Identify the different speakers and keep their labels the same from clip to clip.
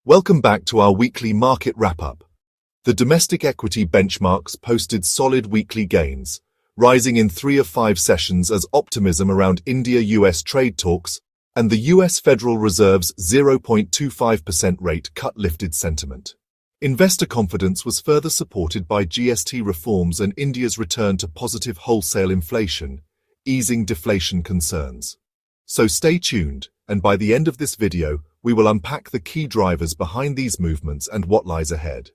Speaker 1: Welcome back to our weekly market wrap-up. The domestic equity benchmarks posted solid weekly gains, rising in 3 of 5 sessions as optimism around India-US trade talks and the US Federal Reserve's 0.25% rate cut lifted sentiment. Investor confidence was further supported by GST reforms and India's return to positive wholesale inflation, easing deflation concerns. So stay tuned, and by the end of this video, we will unpack the key drivers behind these movements and what lies ahead.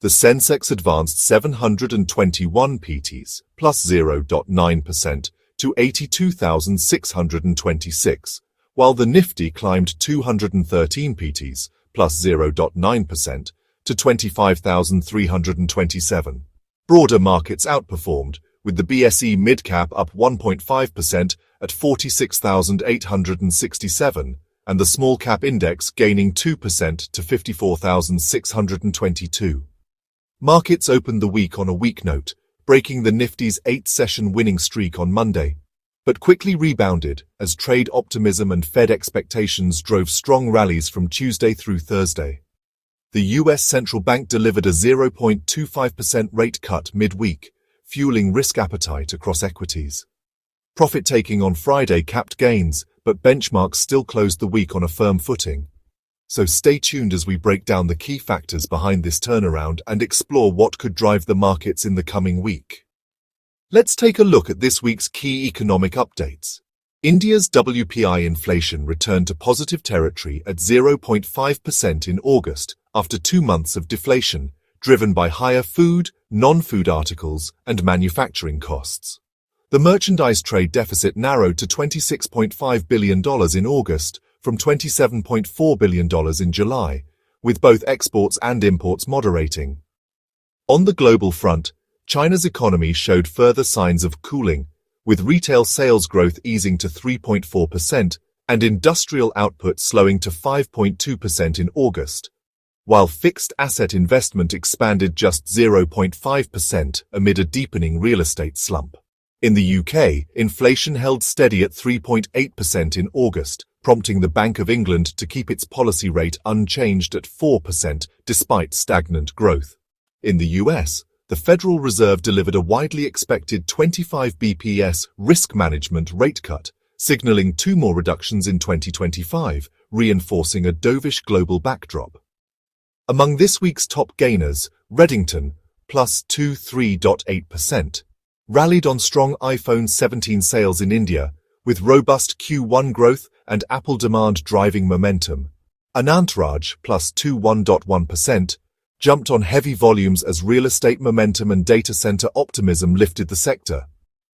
Speaker 1: The Sensex advanced 721 PTs, plus 0.9%, to 82,626, while the Nifty climbed 213 PTs, plus 0.9%, to 25,327. Broader markets outperformed, with the BSE mid-cap up 1.5% at 46,867, and the small-cap index gaining 2% to 54,622. Markets opened the week on a weak note, breaking the Nifty's 8-session winning streak on Monday, but quickly rebounded as trade optimism and Fed expectations drove strong rallies from Tuesday through Thursday. The U.S. central bank delivered a 0.25% rate cut midweek, fueling risk appetite across equities. Profit-taking on Friday capped gains, but benchmarks still closed the week on a firm footing. So stay tuned as we break down the key factors behind this turnaround and explore what could drive the markets in the coming week. Let's take a look at this week's key economic updates. India's WPI inflation returned to positive territory at 0.5% in August after 2 months of deflation, driven by higher food, non-food articles, and manufacturing costs. The merchandise trade deficit narrowed to $26.5 billion in August from $27.4 billion in July, with both exports and imports moderating. On the global front, China's economy showed further signs of cooling, with retail sales growth easing to 3.4% and industrial output slowing to 5.2% in August, while fixed asset investment expanded just 0.5% amid a deepening real estate slump. In the UK, inflation held steady at 3.8% in August, prompting the Bank of England to keep its policy rate unchanged at 4% despite stagnant growth. In the US, the Federal Reserve delivered a widely expected 25 bps risk management rate cut, signaling 2 more reductions in 2025, reinforcing a dovish global backdrop. Among this week's top gainers, Reddington, plus 23.8%, rallied on strong iPhone 17 sales in India, with robust Q1 growth and Apple demand driving momentum. Anantraj, plus 21.1%, jumped on heavy volumes as real estate momentum and data center optimism lifted the sector.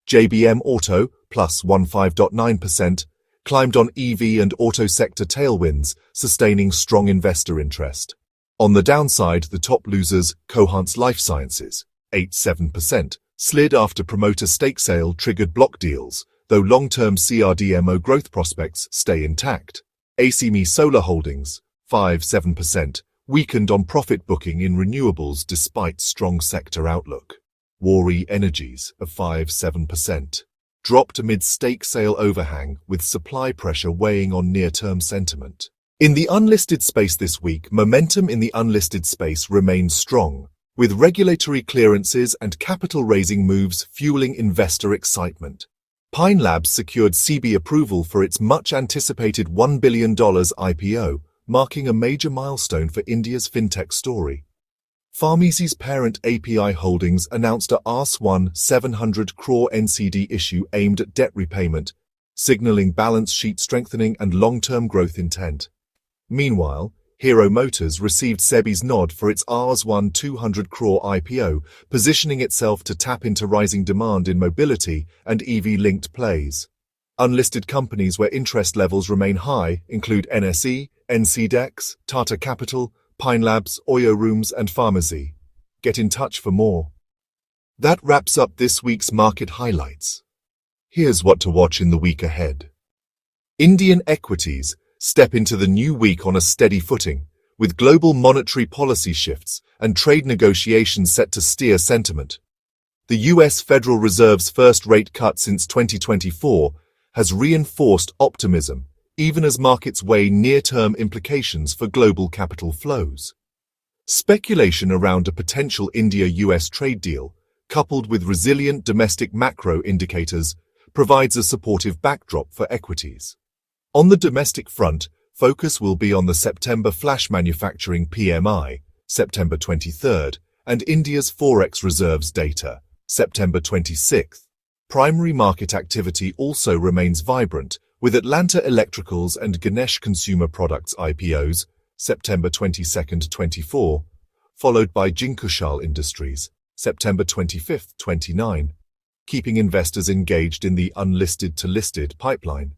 Speaker 1: JBM Auto, plus 15.9%, climbed on EV and auto sector tailwinds, sustaining strong investor interest. On the downside, the top losers, Cohance Life Sciences, 8.7%, slid after promoter stake sale triggered block deals, though long-term CRDMO growth prospects stay intact. ACME Solar Holdings, 5.7%, weakened on profit booking in renewables despite strong sector outlook. Worry Energies, of 5.7%, dropped amid stake sale overhang with supply pressure weighing on near-term sentiment. In the unlisted space this week, momentum in the unlisted space remains strong, with regulatory clearances and capital-raising moves fueling investor excitement. Pine Labs secured SEBI approval for its much-anticipated $1 billion IPO, marking a major milestone for India's fintech story. Pharmeezy's parent API Holdings announced a Rs 700 crore NCD issue aimed at debt repayment, signaling balance sheet strengthening and long-term growth intent. Meanwhile, Hero Motors received SEBI's nod for its Rs 200 crore IPO, positioning itself to tap into rising demand in mobility and EV-linked plays. Unlisted companies where interest levels remain high include NSE, NCDEX, Tata Capital, Pine Labs, Oyo Rooms, and Pharmeezy. Get in touch for more. That wraps up this week's market highlights. Here's what to watch in the week ahead. Indian equities step into the new week on a steady footing, with global monetary policy shifts and trade negotiations set to steer sentiment. The U.S. Federal Reserve's first rate cut since 2024 has reinforced optimism, even as markets weigh near-term implications for global capital flows. Speculation around a potential India-US trade deal, coupled with resilient domestic macro indicators, provides a supportive backdrop for equities. On the domestic front, focus will be on the September flash manufacturing PMI, September 23rd, and India's forex reserves data, September 26th. Primary market activity also remains vibrant, with Atlanta Electricals and Ganesh Consumer Products IPOs, September 22-24, followed by Jinkushal Industries, September 25-29, keeping investors engaged in the unlisted to listed pipeline.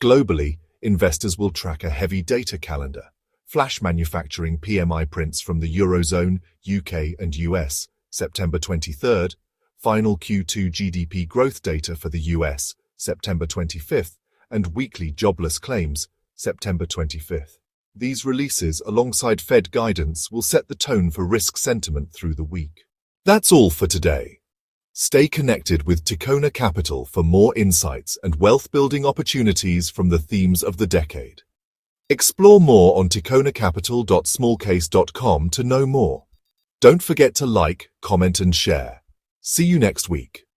Speaker 1: Globally, investors will track a heavy data calendar. Flash manufacturing PMI prints from the Eurozone, UK and US, September 23rd, final Q2 GDP growth data for the US, September 25th, and weekly jobless claims, September 25th. These releases, alongside Fed guidance, will set the tone for risk sentiment through the week. That's all for today. Stay connected with Ticona Capital for more insights and wealth-building opportunities from the themes of the decade. Explore more on ticonacapital.smallcase.com to know more. Don't forget to like, comment and share. See you next week.